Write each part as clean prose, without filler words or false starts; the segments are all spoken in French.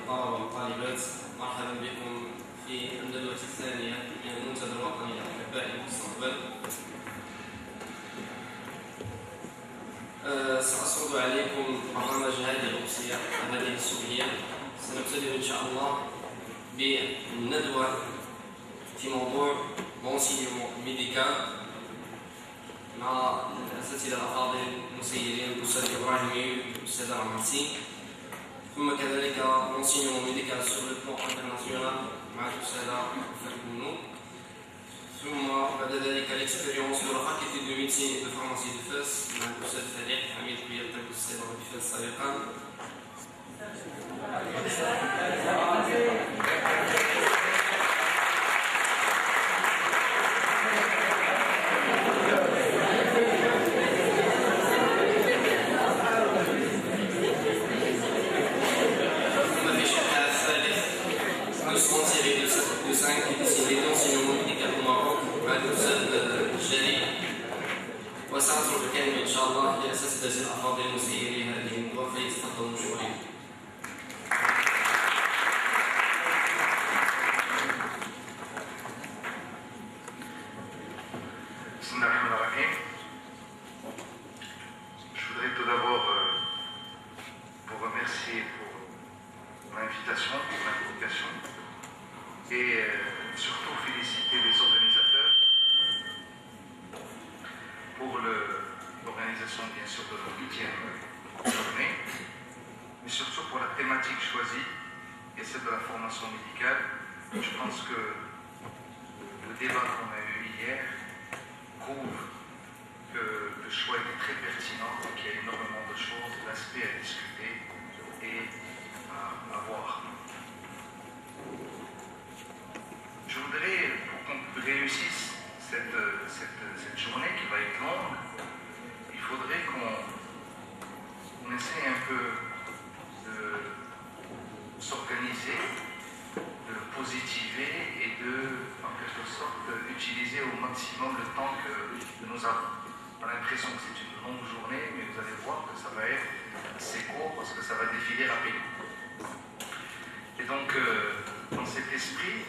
الطلبة والطالبات، مرحبا بكم في الندوة الثانية من المنتدى الوطني لأحباء المستقبل. سأسرد عليكم برنامج هذه الأمسية وهذه الصبحية. سنبتدئ إن شاء الله بالندوة في موضوع l'enseignement médical مع الأساتذة الأفاضل المسيرين الأستاذ إبراهيمي والأستاذ رمسي، ثم كذلك l'enseignement médical sur le plan international مع الأستاذة فريد بنو، ثم بعد ذلك l'expérience de la faculté de médecine et de pharmacie de Fès مع الأستاذ فريد حميد بن الطب الصيدلة في فاس سابقا. وسأترك الكلمة إن شاء الله لأساتذة الأفاضل المسيري هذه الندوة فليتفضلوا مشكورين. Je voudrais tout d'abord vous remercier pour l'invitation, pour l'invitation, et surtout féliciter les organisateurs pour l'organisation bien sûr de la 8e journée, mais surtout pour la thématique choisie, et celle de la formation médicale. Je pense que le débat qu'on a eu hier prouve que le choix était très pertinent, qu'il y a énormément de choses, d'aspects à discuter et à voir. Je voudrais, pour qu'on réussisse cette journée qui va être longue, il faudrait qu'on essaie un peu de s'organiser, de positiver et de, en quelque sorte, utiliser au maximum le temps que nous avons. On a l'impression que c'est une longue journée, mais vous allez voir que ça va être assez court parce que ça va défiler rapidement. Et donc, dans cet esprit,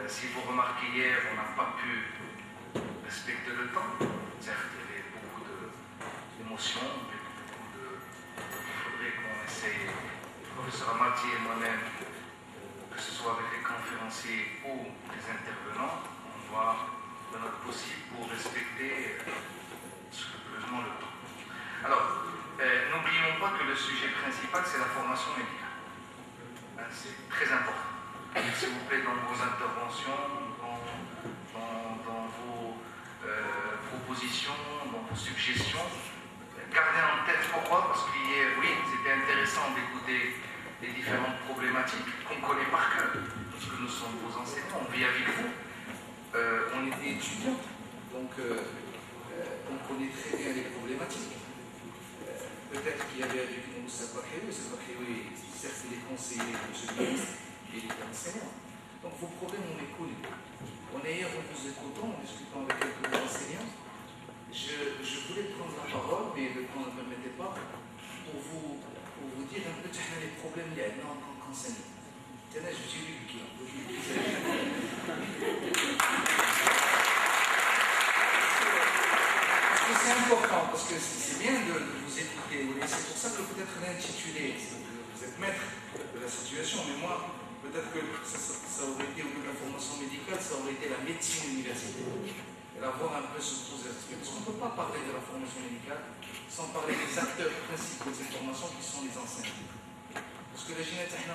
si vous remarquez hier, on n'a pas pu respecter le temps. Certes, il y avait beaucoup d'émotions, mais il faudrait qu'on essaye, le professeur Amati et moi-même, que ce soit avec les conférenciers ou les intervenants, on va de notre possible pour respecter scrupuleusement le temps. Alors, n'oublions pas que le sujet principal, c'est la formation médicale. C'est très important. S'il vous plaît, dans vos interventions, dans vos propositions, dans vos suggestions, gardez en tête pourquoi, parce qu'hier, oui, c'était intéressant d'écouter les différentes problématiques qu'on connaît par cœur, parce que nous sommes vos enseignants, on vit avec vous. On était étudiants, donc on connaît très bien les problématiques. Peut-être qu'il y avait avec nous Sabah Khéoui, certes il est conseiller de M. le ministre, et il est enseignant. Donc vos problèmes, on les connaît. On est hier, en vous écoutant, en discutant avec quelques enseignants. Je voulais prendre la parole, mais le temps ne me permettait pas, pour vous dire un peu les problèmes qu'il y a en tant qu'enseignant. Tiens, je suis lui qui c'est important, parce que c'est bien de vous écouter. C'est pour ça que peut-être l'intitulé, vous êtes maître de la situation, mais moi, peut-être que ça aurait été, au lieu de la formation médicale, ça aurait été la médecine universitaire. Et là, voir un peu sur tous ces aspects. Parce qu'on ne peut pas parler de la formation médicale sans parler des acteurs principaux de cette formation qui sont les enseignants. Parce que les génétiques,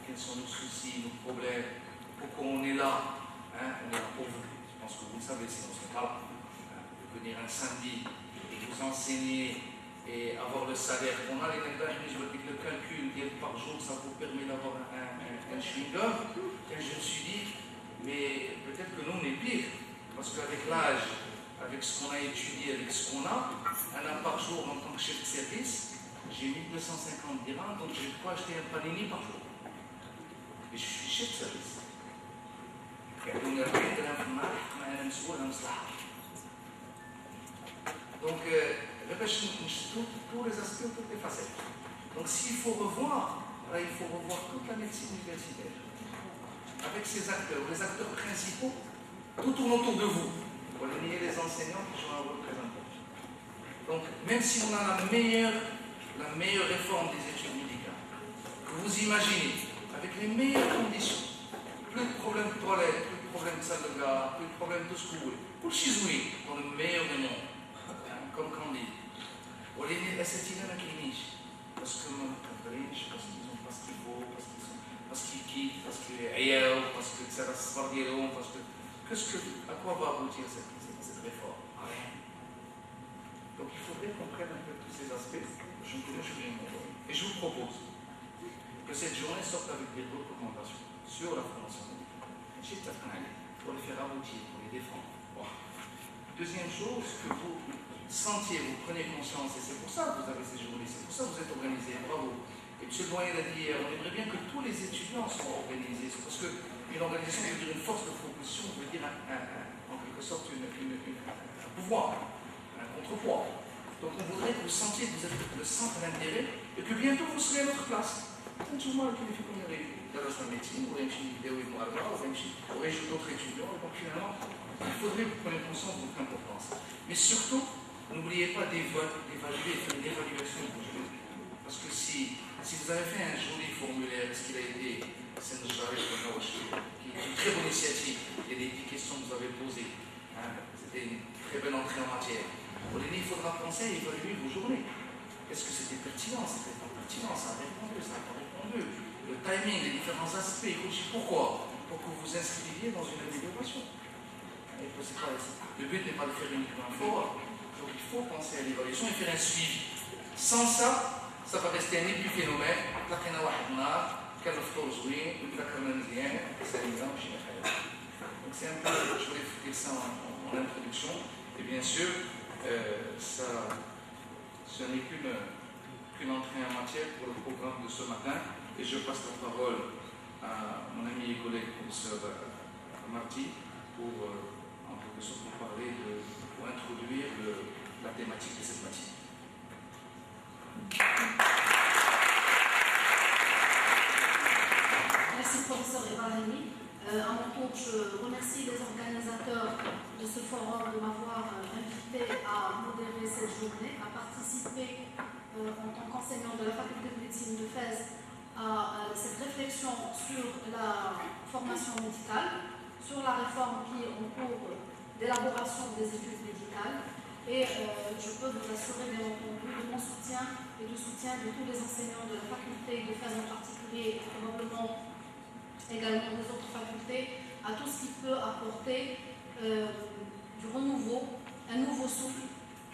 quels sont nos soucis, nos problèmes, pourquoi on est là, hein, on est là pour vous. Je pense que vous le savez, sinon ce n'est pas là. Venir un samedi et vous enseigner et avoir le salaire qu'on a, les médailles, je veux dire le calcul par jour, ça vous permet d'avoir un chewing-gum. Et je me suis dit, mais peut-être que nous on est pire, parce qu'avec l'âge, avec ce qu'on a étudié, avec ce qu'on a, un an par jour en tant que chef de service, j'ai 1250 dirhams, donc j'ai de quoi acheter un panini par jour. Et je suis chef de service. Donc, tous les aspects, toutes les facettes. Donc, s'il faut revoir Là, il faut revoir toute la médecine universitaire, avec ses acteurs, les acteurs principaux, tout tourne autour de vous. Pour nier les enseignants qui jouent un rôle très important. Donc, même si on a la meilleure réforme des études médicales, que vous imaginez, avec les meilleures conditions, plus de problèmes de toilettes, plus de problèmes de salle de gare, plus de problèmes de ce que vous voulez, pour le chizoui, dans le meilleur des mondes, comme Candide. Ou les assatinés à clinique, parce qu'ils ont pas ce qu'il faut, parce qu'ils quittent, parce qu'ils ailleurs, parce que ça va se faire des longs, parce que. À quoi va aboutir cette réforme? À rien. Donc il faudrait qu'on prenne un peu tous ces aspects. Je et je vous propose que cette journée sorte avec des recommandations sur la formation médicale, pour les faire aboutir, pour les défendre. Bon. Deuxième chose, que vous sentiez, vous prenez conscience, et c'est pour ça que vous avez ces journées, c'est pour ça que vous êtes organisés, bravo. Et M. le doyen l'a dit hier, on aimerait bien que tous les étudiants soient organisés, parce qu'une organisation veut dire une force de proposition, veut dire en quelque sorte un pouvoir, un contrepoids. Donc on voudrait que vous sentiez que vous êtes le centre d'intérêt et que bientôt vous serez à notre place. Tanto que ele ficou dans la médecine, ou d'autres étudiants, donc finalement, il faudrait que vous preniez conscience de votre importance. Mais surtout, n'oubliez pas d'évaluer, de faire une évaluation de vos jeunes. Parce que si vous avez fait un joli formulaire, ce qu'il a été, c'est une très bonne initiative, il y a des petites questions que vous avez posées, c'était une très belle entrée en matière. Il faudra penser à évaluer vos journées. Est-ce que c'était pertinent? C'était pas pertinent? Ça a répondu, ça n'a pas répondu. Le timing, les différents aspects. Pourquoi? Pour que vous vous inscriviez dans une amélioration. Le but n'est pas de faire uniquement un forum. Donc il faut penser à l'évaluation et faire un suivi. Sans ça, ça va rester un épiphénomène. Donc c'est un peu, je voulais expliquer ça en introduction. Et bien sûr, ce n'est qu'une entrée en matière pour le programme de ce matin. Et je passe la parole à mon ami et collègue professeur Marty pour en quelque sorte pour introduire la thématique de cette matière. Merci professeur Ibrahimi. À mon tour, je remercie les organisateurs de ce forum de m'avoir invité à modérer cette journée, à participer en tant qu'enseignant de la faculté de médecine de Fès à cette réflexion sur la formation médicale, sur la réforme qui est en cours d'élaboration des études médicales. Et je peux vous assurer bien entendu de mon soutien et du soutien de tous les enseignants de la faculté de Fès en particulier et probablement également des autres facultés, à tout ce qui peut apporter du renouveau, un nouveau souffle,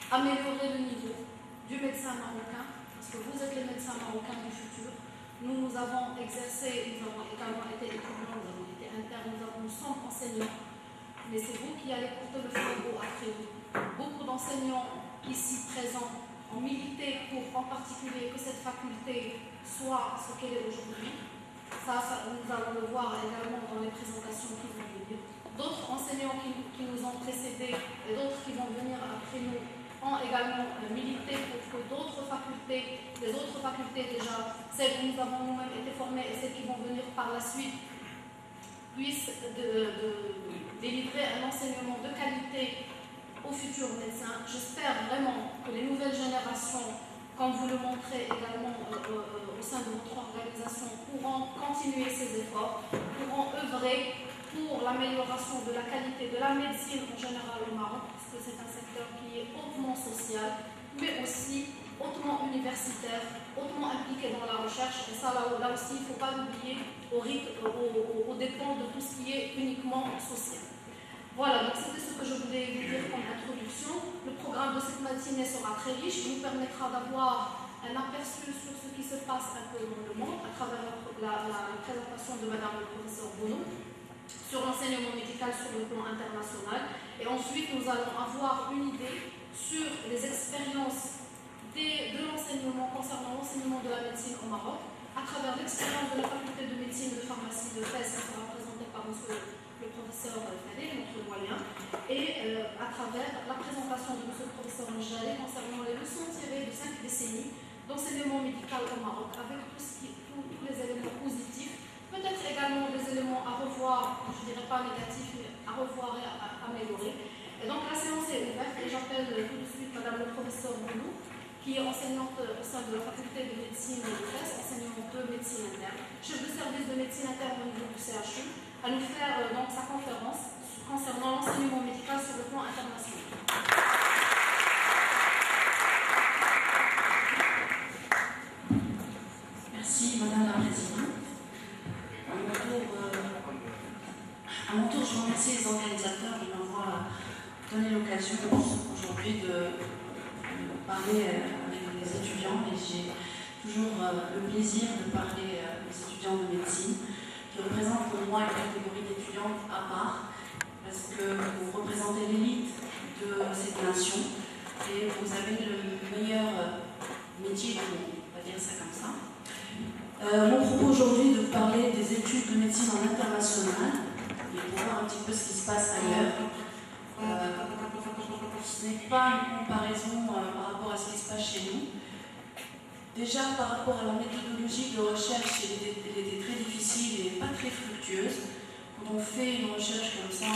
améliorer le niveau du médecin marocain, parce que vous êtes les médecins marocains du futur. Nous avons exercé, nous avons également été étudiants, nous avons été internes, nous sommes enseignants, mais c'est vous qui allez porter le flambeau après vous. Beaucoup d'enseignants ici présents ont milité pour en particulier que cette faculté soit ce qu'elle est aujourd'hui. Ça, nous allons le voir également dans les présentations qui vont venir. D'autres enseignants qui nous ont précédés et d'autres qui vont venir après nous ont également milité pour que d'autres facultés, les autres facultés déjà, celles où nous avons nous-mêmes été formés et celles qui vont venir par la suite, puissent délivrer un enseignement de qualité aux futurs médecins. J'espère vraiment que les nouvelles générations, comme vous le montrez également au sein de votre organisation, pourront continuer ces efforts, pourront œuvrer pour l'amélioration de la qualité de la médecine en général au Maroc, parce que c'est un secteur qui est hautement social, mais aussi hautement universitaire, hautement impliqué dans la recherche. Et ça, là aussi, il ne faut pas l'oublier au dépend de tout ce qui est uniquement social. Voilà, donc c'était ce que je voulais vous dire comme introduction. Le programme de cette matinée sera très riche, il nous permettra d'avoir un aperçu sur ce qui se passe un peu dans le monde à travers la présentation de Madame le professeur Bono sur l'enseignement médical sur le plan international. Et ensuite, nous allons avoir une idée sur les expériences de l'enseignement concernant l'enseignement de la médecine au Maroc à travers l'expérience de la faculté de médecine et de pharmacie de Fès, qui sera présentée par le professeur Fadel, notre doyen, et à travers la présentation de M. le professeur Njali concernant les leçons tirées de 5 décennies d'enseignement médical au Maroc, avec tous les le professeur Bruno, qui est enseignante au sein de la faculté de médecine et de thèse, enseignante de médecine interne, chef de service de médecine interne au niveau du CHU, à nous faire donc sa conférence concernant l'enseignement médical sur le plan international. Merci Madame la Présidente. À mon tour, je remercie les organisateurs de m'avoir donné l'occasion aujourd'hui de parler avec les étudiants, et j'ai toujours le plaisir de parler aux étudiants de médecine, qui représentent pour moi une catégorie d'étudiants à part, parce que vous représentez l'élite de cette nation et vous avez le meilleur métier du monde, on va dire ça comme ça. Mon propos aujourd'hui est de parler des études de médecine en international et pour voir un petit peu ce qui se passe ailleurs. Ce n'est pas une comparaison par rapport à ce qui se passe chez nous. Déjà, par rapport à la méthodologie de recherche, elle était très difficile et pas très fructueuse. Quand on fait une recherche comme ça,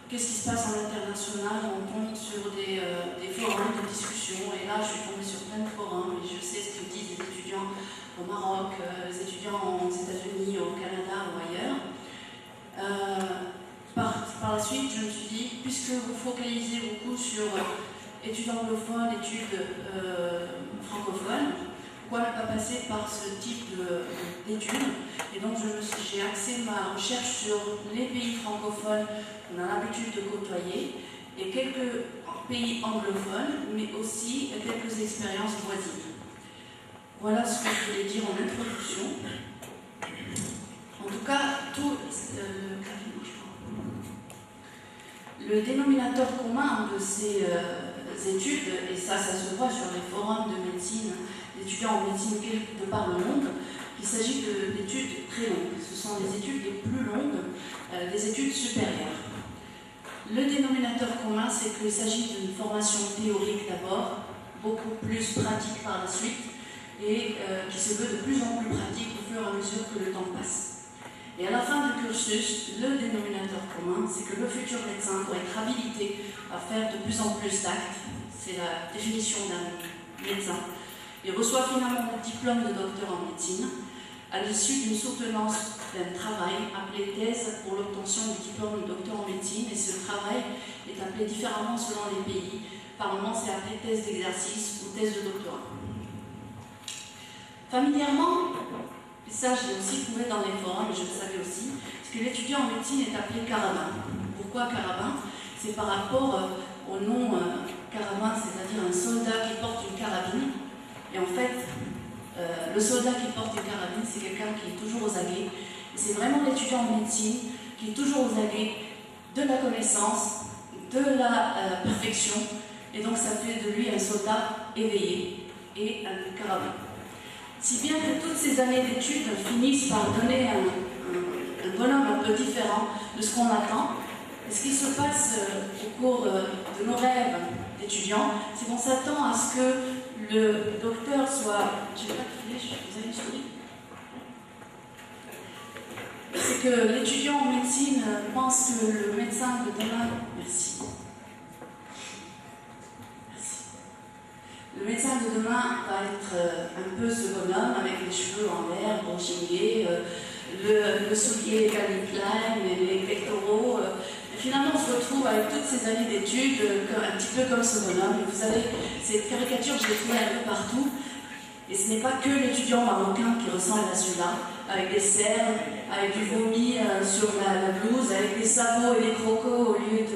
qu'est-ce qui se passe en international? On tombe sur des forums de discussion, et là je suis tombée sur plein de forums, et je sais ce que disent les étudiants au Maroc, les étudiants aux États-Unis, au Canada ou ailleurs. Par la suite, je me suis dit, puisque vous focalisez beaucoup sur études anglophones, études francophones, pourquoi ne pas passer par ce type d'études? Et donc j'ai axé ma recherche sur les pays francophones qu'on a l'habitude de côtoyer, et quelques pays anglophones, mais aussi quelques expériences voisines. Voilà ce que je voulais dire en introduction. En tout cas, le dénominateur commun de ces études, et ça se voit sur les forums de médecine, d'étudiants en médecine de par le monde, il s'agit d'études très longues. Ce sont les études les plus longues, des études supérieures. Le dénominateur commun, c'est qu'il s'agit d'une formation théorique d'abord, beaucoup plus pratique par la suite, et qui se veut de plus en plus pratique au fur et à mesure que le temps passe. Et à la fin du cursus, le dénominateur commun, c'est que le futur médecin doit être habilité à faire de plus en plus d'actes. C'est la définition d'un médecin. Il reçoit finalement le diplôme de docteur en médecine à l'issue d'une soutenance d'un travail appelé thèse pour l'obtention du diplôme de docteur en médecine, et ce travail est appelé différemment selon les pays. Par moments, c'est appelé thèse d'exercice ou thèse de doctorat. Familièrement, et ça je l'ai aussi trouvé dans les forums, et je le savais aussi, parce que l'étudiant en médecine est appelé carabin. Pourquoi carabin? C'est par rapport au nom carabin, c'est-à-dire un soldat qui porte une carabine. Et en fait, le soldat qui porte une carabine, c'est quelqu'un qui est toujours aux aguets. Et c'est vraiment l'étudiant en médecine qui est toujours aux aguets de la connaissance, de la perfection. Et donc ça fait de lui un soldat éveillé et un carabin. Si bien que toutes ces années d'études finissent par donner un bonhomme un peu différent de ce qu'on attend. Et ce qui se passe au cours de nos rêves d'étudiants, c'est qu'on s'attend à ce que le docteur soit... Je ne vais pas te filer, vous avez une souris? C'est que l'étudiant en médecine pense que le médecin de demain... Merci. Le médecin de demain va être un peu ce bonhomme avec les cheveux en l'air, brushingés, le soulier Calvin Klein, les pectoraux. Finalement, on se retrouve avec toutes ces années d'études, un petit peu comme ce bonhomme. Et vous savez, cette caricature, je l'ai trouvée un peu partout. Et ce n'est pas que l'étudiant marocain qui ressemble à celui-là, avec des cernes, avec du vomi sur la blouse, avec des sabots et des crocos au lieu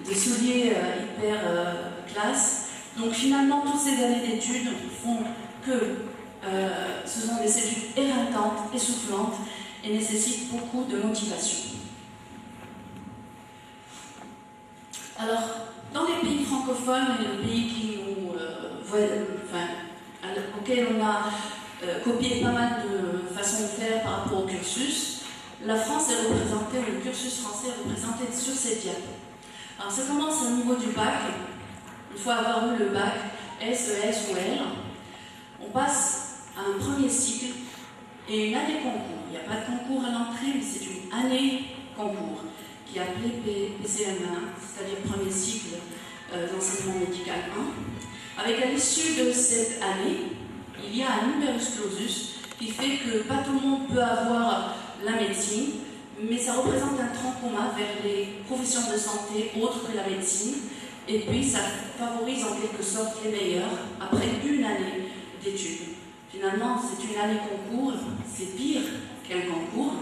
de souliers hyper classe. Donc finalement, toutes ces années d'études font que ce sont des études éreintantes, essoufflantes et nécessitent beaucoup de motivation. Alors, dans les pays francophones et les pays qui nous, auxquels on a copié pas mal de façons de faire par rapport au cursus, la France est représentée, ou le cursus français est représenté sur ces diapos. Alors ça commence au niveau du bac. Une fois avoir eu le bac, S, ES ou L, on passe à un premier cycle et une année concours. Il n'y a pas de concours à l'entrée, mais c'est une année concours qui est appelée PCM1, c'est-à-dire premier cycle d'enseignement médical 1, avec à l'issue de cette année, il y a un numerus clausus qui fait que pas tout le monde peut avoir la médecine, mais ça représente un tronc commun vers les professions de santé autres que la médecine, et puis ça favorise en quelque sorte les meilleurs après une année d'études. Finalement, c'est une année concours, c'est pire qu'un concours,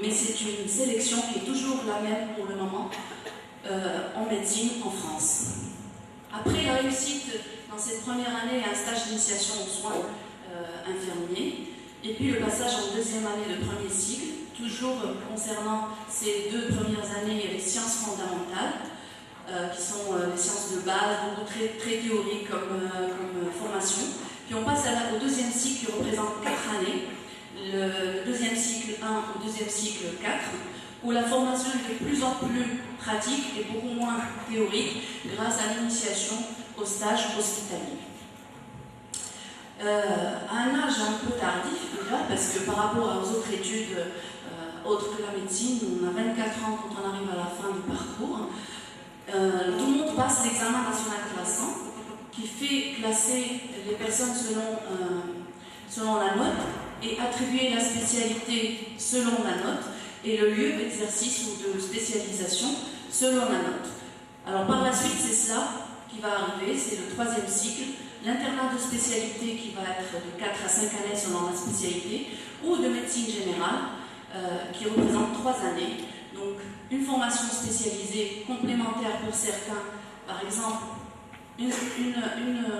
mais c'est une sélection qui est toujours la même pour le moment en médecine en France. Après la réussite dans cette première année, un stage d'initiation aux soins infirmiers, et puis le passage en deuxième année de premier cycle, toujours concernant ces 2 premières années, les sciences fondamentales, qui sont les sciences de base, beaucoup très théoriques comme formation. Puis on passe au deuxième cycle qui représente 4 années, le deuxième cycle 1 au deuxième cycle 4, où la formation est de plus en plus pratique et beaucoup moins théorique grâce à l'initiation au stage hospitalier. À un âge un peu tardif déjà, parce que par rapport aux autres études autres que la médecine, on a 24 ans quand on arrive à la fin du parcours, tout le monde passe l'examen national classant qui fait classer les personnes selon la note et attribuer la spécialité selon la note et le lieu d'exercice ou de spécialisation selon la note. Alors par la suite, c'est cela qui va arriver, c'est le 3e cycle, l'internat de spécialité qui va être de 4 à 5 années selon la spécialité, ou de médecine générale qui représente 3 années. Donc une formation spécialisée complémentaire pour certains, par exemple une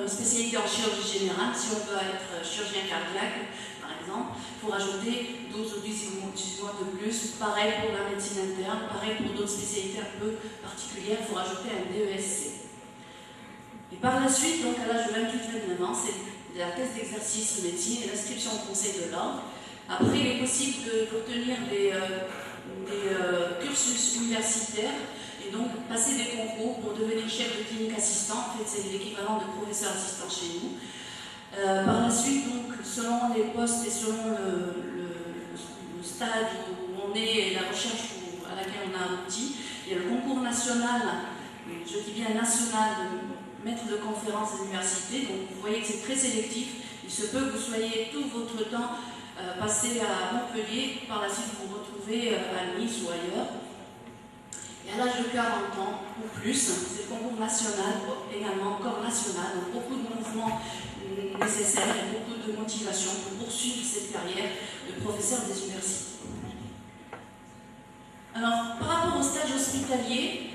spécialité en chirurgie générale, si on veut être chirurgien cardiaque, par exemple, il faut rajouter 12 ou 18 mois de plus. Pareil pour la médecine interne, pareil pour d'autres spécialités un peu particulières, il faut rajouter un DESC. Et par la suite, donc à l'âge de 28-29 ans, c'est la thèse d'exercice de médecine et l'inscription au conseil de l'ordre. Après, il est possible d'obtenir des cursus universitaires et donc passer des concours pour devenir chef de clinique assistant. En fait, c'est l'équivalent de professeur assistant chez nous. Par la suite, donc, selon les postes et selon le stade où on est et la recherche à laquelle on a abouti, il y a le concours national, je dis bien national, de maître de conférences à l'université. Donc vous voyez que c'est très sélectif. Il se peut que vous soyez tout votre temps passé à Montpellier, par la suite vous vous retrouvez à Nice ou ailleurs. Et à l'âge de 40 ans ou plus, c'est le concours national, également encore national, donc beaucoup de mouvements nécessaires et beaucoup de motivation pour poursuivre cette carrière de professeur des universités. Alors, par rapport au stage hospitalier,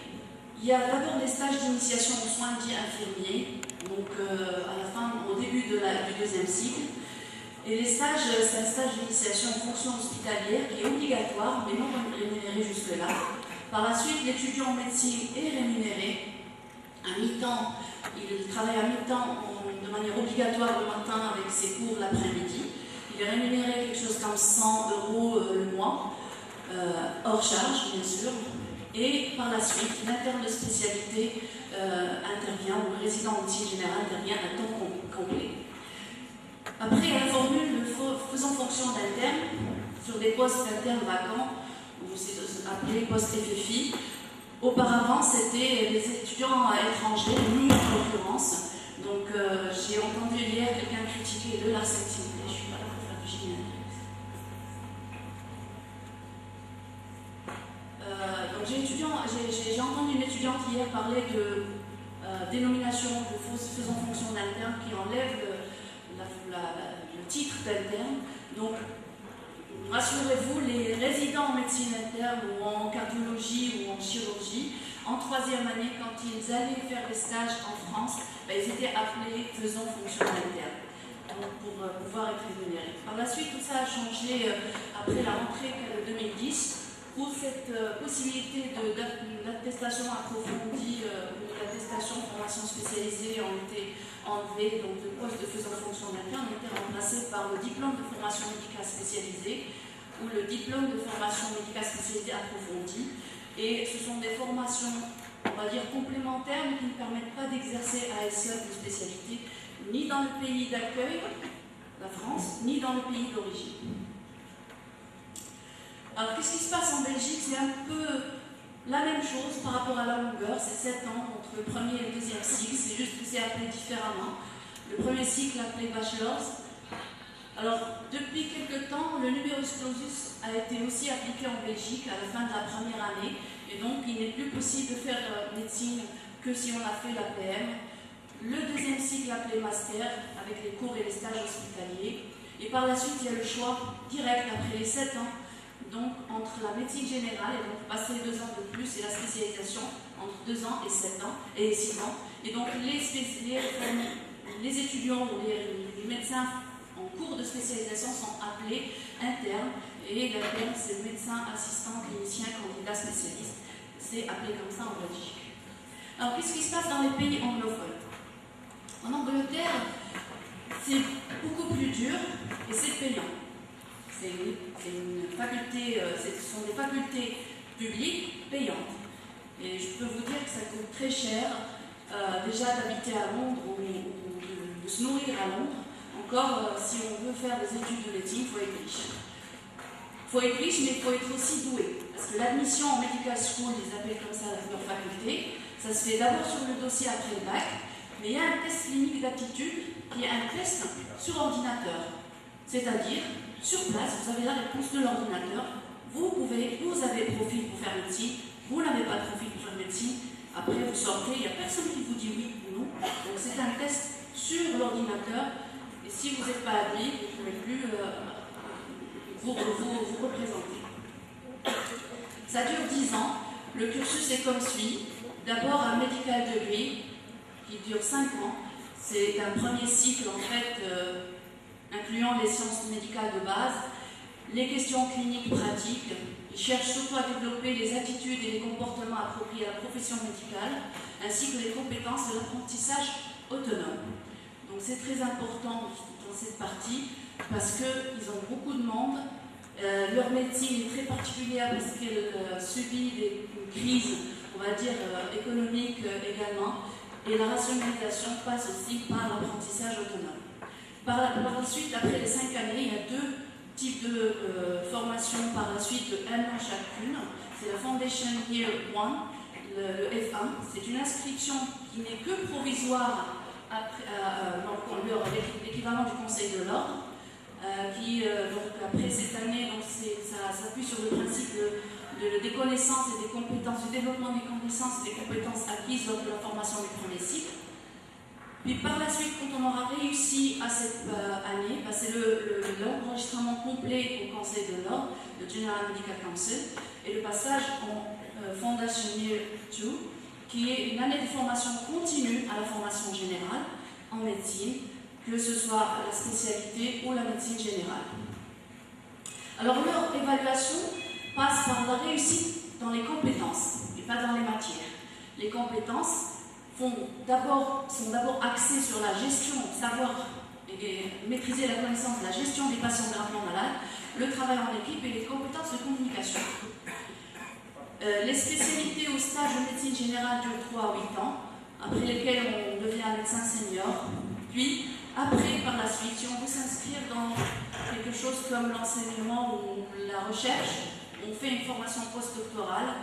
il y a d'abord des stages d'initiation aux soins dits infirmiers, donc à la fin, au début du 2e cycle. Et les stages, c'est un stage d'initiation en fonction hospitalière qui est obligatoire, mais non rémunéré jusque-là. Par la suite, l'étudiant en médecine est rémunéré à mi-temps. Il travaille à mi-temps de manière obligatoire le matin avec ses cours l'après-midi. Il est rémunéré quelque chose comme 100 € le mois, hors charge bien sûr. Et par la suite, l'interne de spécialité intervient, ou le résident en médecine générale intervient à temps complet. Après, il y a la formule faisant fonction d'interne sur des postes internes vacants, ou c'est appelé poste FFI. Auparavant, c'était les étudiants étrangers, nous en l'occurrence. Donc, j'ai entendu hier quelqu'un critiquer le LARCEP, s'il vous plaît, je ne suis pas là pour faire du génie intellectuel. Donc, j'ai entendu une étudiante hier parler de dénomination de faisant fonction d'interne qui enlève le titre d'interne. Donc, rassurez-vous, les résidents en médecine interne ou en cardiologie ou en chirurgie, en 3e année, quand ils allaient faire des stages en France, ils étaient appelés faisant fonction d'interne pour pouvoir être rémunérés. Par la suite, tout ça a changé après la rentrée de 2010, où cette possibilité d'attestation approfondie ou d'attestation de formation spécialisée ont été enlevées, donc le poste de faisant fonction d'interne a été remplacé par le diplôme de formation médicale spécialisée ou le diplôme de formation médicale spécialisée approfondie. Et ce sont des formations, on va dire, complémentaires, mais qui ne permettent pas d'exercer à elles seules de spécialité, ni dans le pays d'accueil, la France, ni dans le pays d'origine. Alors, qu'est-ce qui se passe en Belgique? C'est un peu La même chose par rapport à la longueur, c'est 7 ans entre le premier et le deuxième cycle, c'est juste que c'est appelé différemment. Le premier cycle appelé bachelor's. Alors, depuis quelque temps, le numerus clausus a été aussi appliqué en Belgique à la fin de la première année, et donc il n'est plus possible de faire médecine que si on a fait la PM. Le deuxième cycle appelé master, avec les cours et les stages hospitaliers, et par la suite il y a le choix direct après les 7 ans, donc entre la médecine générale, et donc passer 2 ans de plus, et la spécialisation entre 2 ans et 7 ans, et 6 ans. Et donc les étudiants ou les médecins en cours de spécialisation sont appelés internes, et l'interne c'est médecin, assistant, clinicien, candidat, spécialiste. C'est appelé comme ça en Belgique. Alors qu'est-ce qui se passe dans les pays anglophones? En Angleterre, c'est beaucoup plus dur et c'est payant. C'est une faculté, ce sont des facultés publiques payantes. Et je peux vous dire que ça coûte très cher déjà d'habiter à Londres ou de se nourrir à Londres. Encore, si on veut faire des études de médecine, il faut être riche. Il faut être riche, mais il faut être aussi doué. Parce que l'admission en medical school, ils appellent comme ça leur faculté, ça se fait d'abord sur le dossier après le bac, mais il y a un test clinique d'aptitude qui est un test sur ordinateur. C'est-à-dire, sur place, vous avez la réponse de l'ordinateur, vous avez profil pour faire médecine, vous n'avez pas de profil pour faire médecine, après vous sortez, il n'y a personne qui vous dit oui ou non. Donc c'est un test sur l'ordinateur, et si vous n'êtes pas admis, vous ne pouvez plus vous représenter. Ça dure 10 ans, le cursus est comme suit. D'abord un medical degree qui dure 5 ans. C'est un premier cycle en fait incluant les sciences médicales de base, les questions cliniques pratiques. Ils cherchent surtout à développer les attitudes et les comportements appropriés à la profession médicale, ainsi que les compétences de l'apprentissage autonome. Donc c'est très important dans cette partie parce qu'ils ont beaucoup de monde. Leur médecine est très particulière parce qu'elle subit des crises, on va dire, économiques également. Et la rationalisation passe aussi par l'apprentissage autonome. Par la suite, après les 5 années, il y a 2 types de formations par la suite de 1 an chacune. C'est la Foundation Year 1, le F1. C'est une inscription qui n'est que provisoire l'équivalent du Conseil de l'Ordre. Donc après cette année, donc ça s'appuie sur le principe des connaissances et des compétences, du développement des connaissances et des compétences acquises lors de la formation du premier cycle. Puis par la suite, quand on aura réussi à cette année, c'est l'enregistrement complet au Conseil de l'Ordre, le General Medical Council, et le passage en Foundation Year 2, qui est une année de formation continue à la formation générale en médecine, que ce soit la spécialité ou la médecine générale. Alors leur évaluation passe par la réussite dans les compétences et pas dans les matières. Les compétences sont d'abord axées sur la gestion, savoir et maîtriser la connaissance de la gestion des patients gravement malades, le travail en équipe et les compétences de communication. Les spécialités au stage de médecine générale durent 3 à 8 ans, après lesquels on devient médecin senior, puis après, par la suite, si on veut s'inscrire dans quelque chose comme l'enseignement ou la recherche, on fait une formation postdoctorale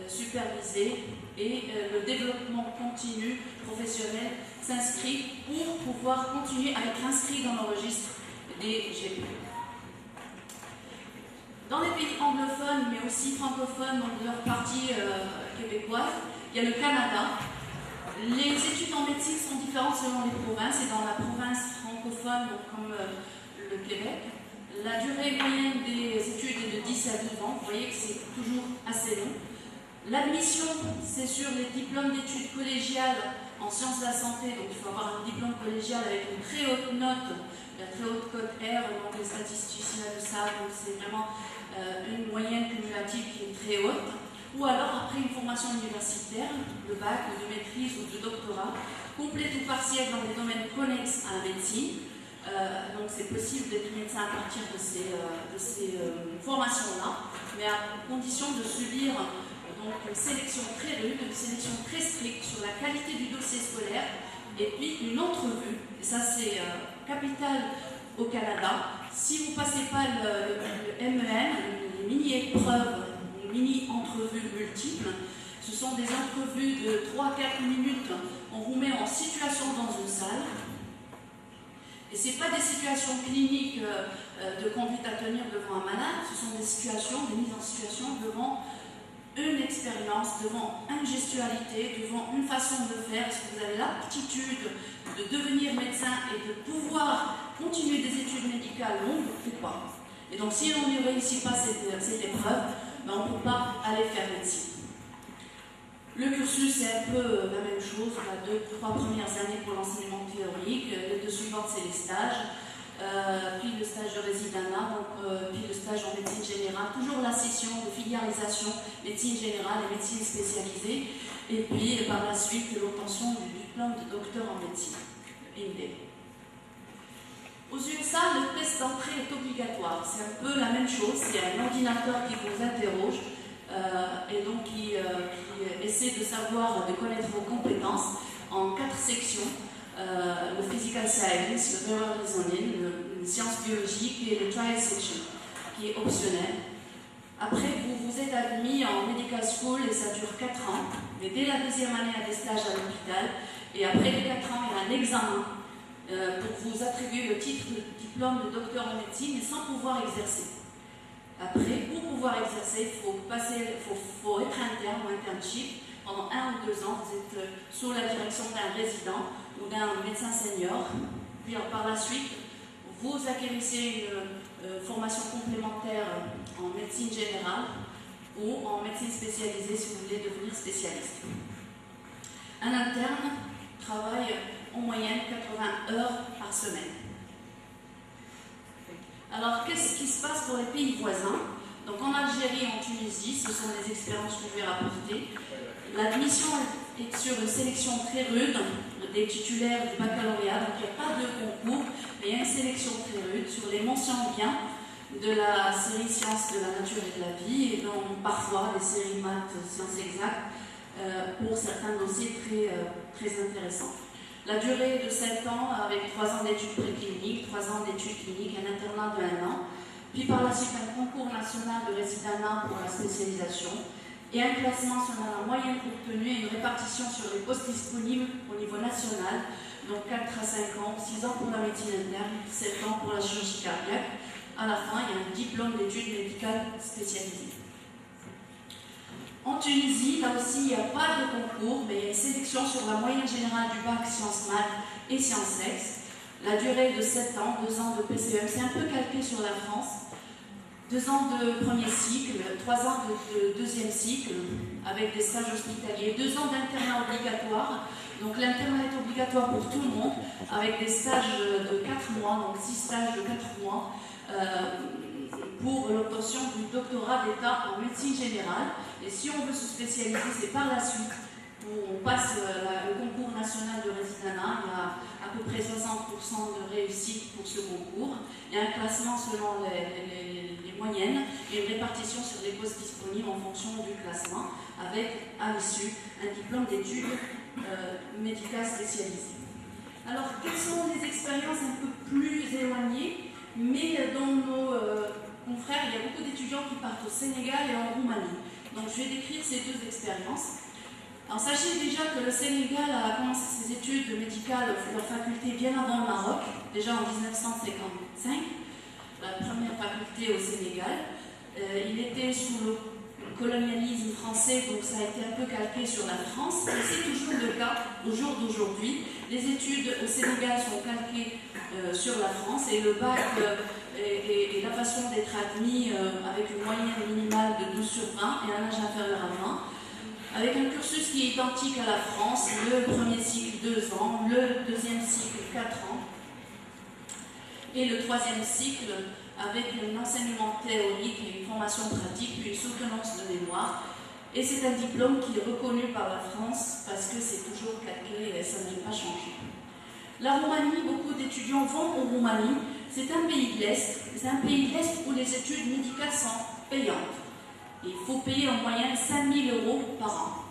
supervisée et le développement continu professionnel s'inscrit pour pouvoir continuer à être inscrit dans le registre des GP. Dans les pays anglophones, mais aussi francophones, donc de leur partie québécoise, il y a le Canada. Les études en médecine sont différentes selon les provinces, et dans la province francophone, donc comme le Québec, la durée moyenne des études est de 10 à 12 ans. Vous voyez que c'est toujours assez long. L'admission, c'est sur les diplômes d'études collégiales en sciences de la santé, donc il faut avoir un diplôme collégial avec une très haute note, la très haute cote R, donc les statisticiens le savent, donc c'est vraiment une moyenne cumulative qui est très haute. Ou alors après une formation universitaire, de bac, de maîtrise ou de doctorat, complète ou partielle dans des domaines connexes à la médecine. Donc c'est possible d'être médecin à partir de ces formations-là, mais à condition de subir donc, une sélection très rude, une sélection très stricte sur la qualité du dossier scolaire, et puis une entrevue, et ça c'est capital au Canada. Si vous ne passez pas le MEN, les mini-épreuves, mini-entrevues multiples. Ce sont des entrevues de 3-4 minutes. On vous met en situation dans une salle. Et ce n'est pas des situations cliniques de conduite à tenir devant un malade, ce sont des situations, des mises en situation devant une expérience, devant une gestualité, devant une façon de faire. Est-ce que vous avez l'aptitude de devenir médecin et de pouvoir continuer des études médicales longues ou pas? Et donc si on ne réussit pas cette épreuve, ben, on ne peut pas aller faire médecine. Le cursus, c'est un peu la même chose. On a 2-3 premières années pour l'enseignement théorique. Les 2 suivantes, c'est les stages. Puis le stage de résidanat, puis le stage en médecine générale. Toujours la session de filiarisation médecine générale et médecine spécialisée. Et puis, par la suite, l'obtention du diplôme de docteur en médecine, MD. Aux USA, le test d'entrée est obligatoire. C'est un peu la même chose. C'est un ordinateur qui vous interroge. Et donc qui essaie de savoir, de connaître vos compétences en 4 sections, le physical science, le verbal reasoning, le sciences biologiques et le trial section, qui est optionnel. Après, vous êtes admis en medical school et ça dure 4 ans, mais dès la 2e année, il y a des stages à l'hôpital, et après les 4 ans, il y a un examen pour vous attribuer le titre de diplôme de docteur en médecine, mais sans pouvoir exercer. Après, pour pouvoir exercer, il faut être interne ou internship. Pendant 1 ou 2 ans, vous êtes sous la direction d'un résident ou d'un médecin senior. Puis par la suite, vous acquérissez une formation complémentaire en médecine générale ou en médecine spécialisée si vous voulez devenir spécialiste. Un interne travaille en moyenne 80 heures par semaine. Alors, qu'est-ce qui se passe pour les pays voisins? Donc, en Algérie et en Tunisie, ce sont des expériences que je vais rapporter. L'admission est sur une sélection très rude des titulaires du baccalauréat, donc il n'y a pas de concours, mais il y a une sélection très rude sur les mentions bien de la série Sciences de la nature et de la vie, et donc parfois des séries maths, sciences exactes, pour certains dossiers très intéressants. La durée de 7 ans avec 3 ans d'études précliniques, 3 ans d'études cliniques, un internat de 1 an, puis par la suite un concours national de résidanat pour la spécialisation et un classement selon la moyenne obtenue et une répartition sur les postes disponibles au niveau national, donc 4 à 5 ans, 6 ans pour la médecine interne, 7 ans pour la chirurgie cardiaque. À la fin, il y a un diplôme d'études médicales spécialisées. En Tunisie, là aussi, il n'y a pas de concours, mais il y a une sélection sur la moyenne générale du bac sciences maths et sciences sexe. La durée de 7 ans, 2 ans de PCM, c'est un peu calqué sur la France. 2 ans de premier cycle, 3 ans de deuxième cycle, avec des stages hospitaliers, 2 ans d'internat obligatoire. Donc l'internat est obligatoire pour tout le monde, avec des stages de 4 mois, donc 6 stages de 4 mois, pour l'obtention du doctorat d'État en médecine générale. Et si on veut se spécialiser, c'est par la suite où on passe le concours national de résidanat. Il y a à peu près 60% de réussite pour ce concours. Il y a un classement selon les moyennes et une répartition sur les postes disponibles en fonction du classement, avec à l'issue un diplôme d'études médicales spécialisées. Alors, quelles sont les expériences un peu plus éloignées, mais dans nos confrères, il y a beaucoup d'étudiants qui partent au Sénégal et en Roumanie. Donc je vais décrire ces 2 expériences. Alors sachez déjà que le Sénégal a commencé ses études médicales, leur faculté bien avant le Maroc, déjà en 1955, la première faculté au Sénégal. Il était sous le colonialisme français, donc ça a été un peu calqué sur la France, et c'est toujours le cas au jour d'aujourd'hui. Les études au Sénégal sont calquées sur la France, et le bac et la façon d'être admis avec une moyenne minimale de 12 sur 20 et un âge inférieur à 20, avec un cursus qui est identique à la France, le premier cycle 2 ans, le deuxième cycle 4 ans, et le troisième cycle avec un enseignement théorique et une formation pratique, puis une soutenance de mémoire. Et c'est un diplôme qui est reconnu par la France parce que c'est toujours calqué et ça n'a pas changé. La Roumanie, beaucoup d'étudiants vont en Roumanie. C'est un pays de l'Est. C'est un pays de l'Est où les études médicales sont payantes. Il faut payer en moyenne 5 000 € par an.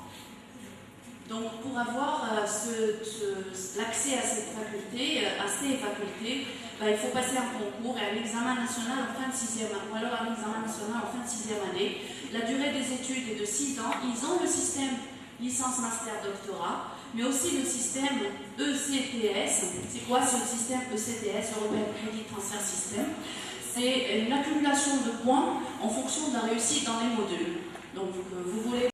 Donc pour avoir l'accès à ces facultés, il faut passer un concours et un examen national en fin de 6e année, ou alors un examen national en fin de 6e année. La durée des études est de 6 ans. Ils ont le système licence, master, doctorat, mais aussi le système ECTS. C'est quoi? C'est le système ECTS, European Credit Transfer System. C'est une accumulation de points en fonction de la réussite dans les modules. Donc vous voulez